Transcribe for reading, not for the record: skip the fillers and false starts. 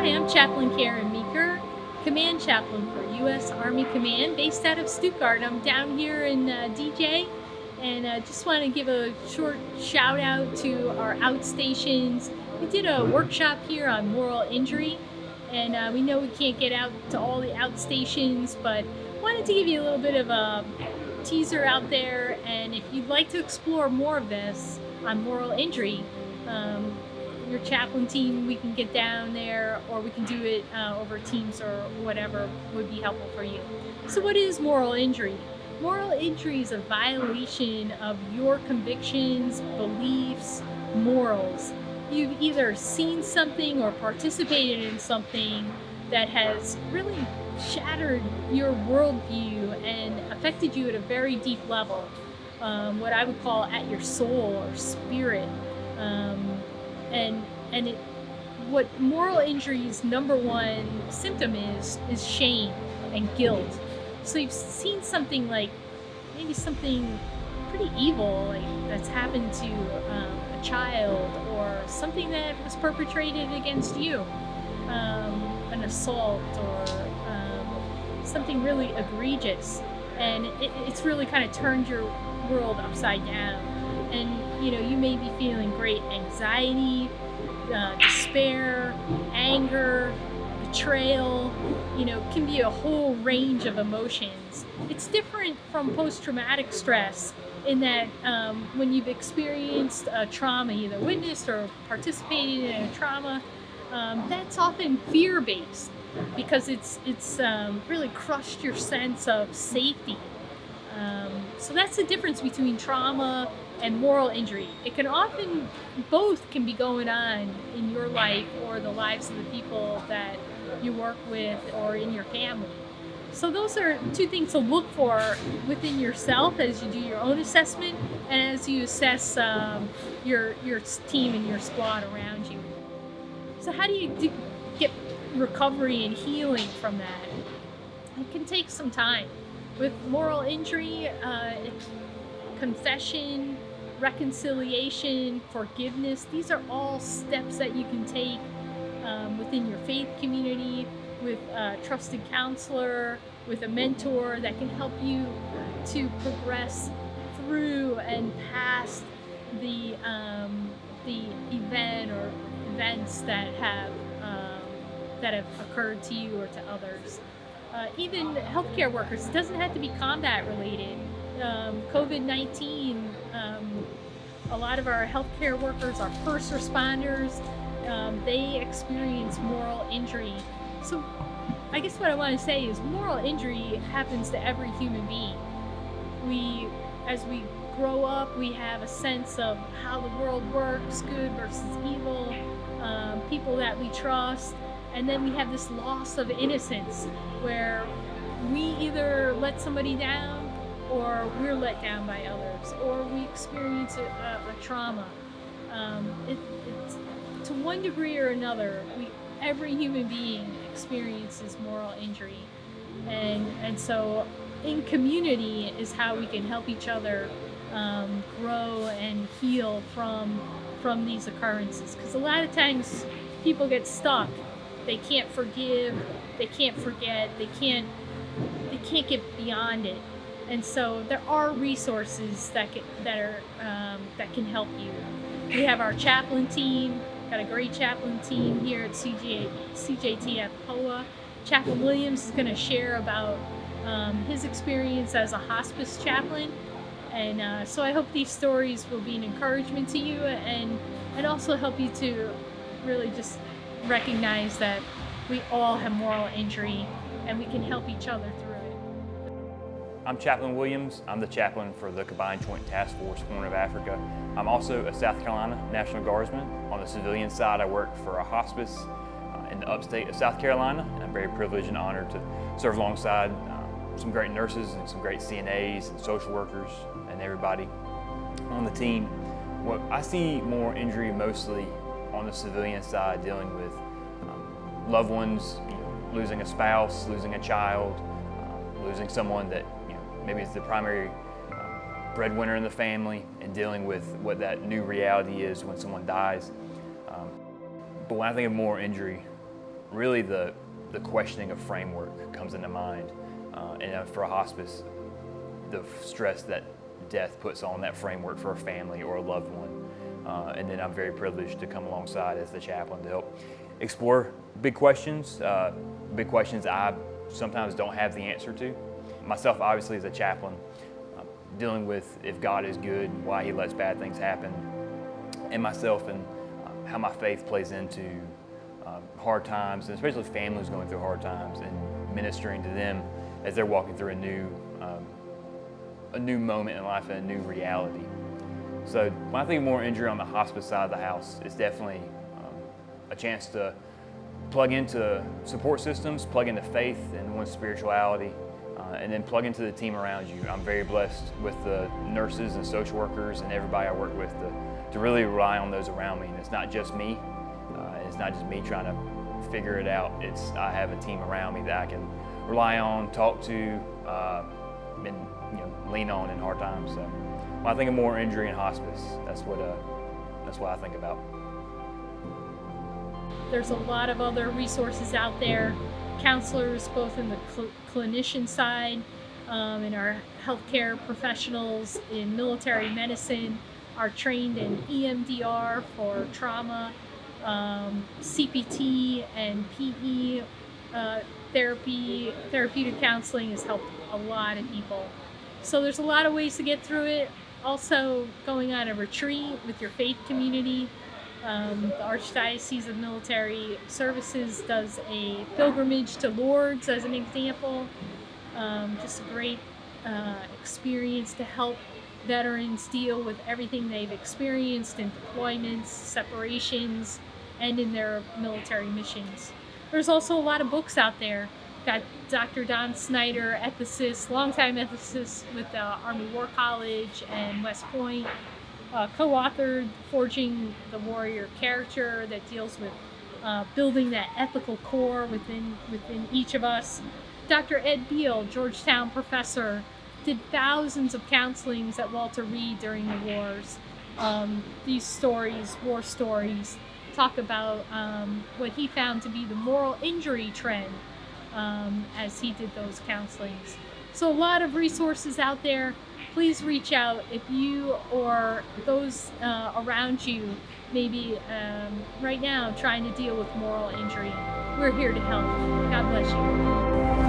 Hi, I'm Chaplain Karen Meeker, Command Chaplain for U.S. Army Command, based out of Stuttgart. I'm down here in DJ, and just want to give a short shout out to our outstations. We did a workshop here on moral injury, and we know we can't get out to all the outstations, but wanted to give you a little bit of a teaser out there. And if you'd like to explore more of this on moral injury, your chaplain team, we can get down there, or we can do it over Teams or whatever would be helpful for you. So what is moral injury? Moral injury is a violation of your convictions, beliefs, morals. You've either seen something or participated in something that has really shattered your worldview and affected you at a very deep level, what I would call at your soul or spirit. What moral injury's number one symptom is shame and guilt. So you've seen something like maybe something pretty evil like that's happened to a child, or something that was perpetrated against you, an assault, or something really egregious, and it's really kind of turned your world upside down. And you may be feeling great anxiety, despair, anger, betrayal. Can be a whole range of emotions. It's different from post-traumatic stress in that when you've experienced a trauma, either witnessed or participated in a trauma, that's often fear-based, because it's really crushed your sense of safety. So that's the difference between trauma and moral injury. It can often, both can be going on in your life or the lives of the people that you work with or in your family. So those are two things to look for within yourself as you do your own assessment and as you assess your team and your squad around you. So how do you get recovery and healing from that? It can take some time. With moral injury, it's confession, reconciliation, forgiveness. These are all steps that you can take within your faith community, with a trusted counselor, with a mentor that can help you to progress through and past the event or events that have occurred to you or to others. Even healthcare workers, it doesn't have to be combat related. COVID-19, a lot of our healthcare workers, our first responders, they experience moral injury. So I guess what I want to say is moral injury happens to every human being. As we grow up, we have a sense of how the world works, good versus evil, people that we trust, and then we have this loss of innocence where we either let somebody down, or we're let down by others, or we experience a trauma. It's to one degree or another, every human being experiences moral injury, and so in community is how we can help each other grow and heal from these occurrences. Because a lot of times people get stuck. They can't forgive, they can't forget, they can't get beyond it. And so there are resources that can help you. We have our chaplain team, got a great chaplain team here at CJTF POA. Chaplain Williams is going to share about his experience as a hospice chaplain. And so I hope these stories will be an encouragement to you and also help you to really just recognize that we all have moral injury and we can help each other through it. I'm Chaplain Williams. I'm the chaplain for the Combined Joint Task Force Horn of Africa. I'm also a South Carolina National Guardsman. On the civilian side, I work for a hospice in the upstate of South Carolina, and I'm very privileged and honored to serve alongside some great nurses and some great CNAs and social workers and everybody on the team. What I see moral injury mostly on the civilian side, dealing with loved ones, losing a spouse, losing a child, losing someone that maybe is the primary breadwinner in the family, and dealing with what that new reality is when someone dies. But when I think of moral injury, really the questioning of framework comes into mind. And for a hospice, the stress that death puts on that framework for a family or a loved one. And then I'm very privileged to come alongside as the chaplain to help explore big questions I sometimes don't have the answer to. Myself, obviously, as a chaplain, dealing with if God is good, why He lets bad things happen, and myself and how my faith plays into hard times, and especially families going through hard times, and ministering to them as they're walking through a new moment in life and a new reality. So when I think of moral injury on the hospice side of the house, it's definitely a chance to plug into support systems, plug into faith and one's spirituality, and then plug into the team around you. I'm very blessed with the nurses and social workers and everybody I work with to really rely on those around me. And it's not just me. It's not just me trying to figure it out. I have a team around me that I can rely on, talk to, and lean on in hard times. So when I think of moral injury and hospice, that's what I think about. There's a lot of other resources out there. Counselors, both in the clinician side, and our healthcare professionals in military medicine, are trained in EMDR for trauma, CPT and PE therapeutic counseling has helped a lot of people. So there's a lot of ways to get through it. Also, going on a retreat with your faith community. The Archdiocese of Military Services does a pilgrimage to Lourdes as an example. Just a great experience to help veterans deal with everything they've experienced in deployments, separations, and in their military missions. There's also a lot of books out there. Got Dr. Don Snyder, ethicist, longtime ethicist with the Army War College and West Point, co-authored Forging the Warrior Character, that deals with building that ethical core within each of us. Dr. Ed Beal, Georgetown professor, did thousands of counselings at Walter Reed during the wars. These stories, war stories, talk about what he found to be the moral injury trend as he did those counselings. So a lot of resources out there. Please reach out if you or those around you maybe right now trying to deal with moral injury. We're here to help. God bless you.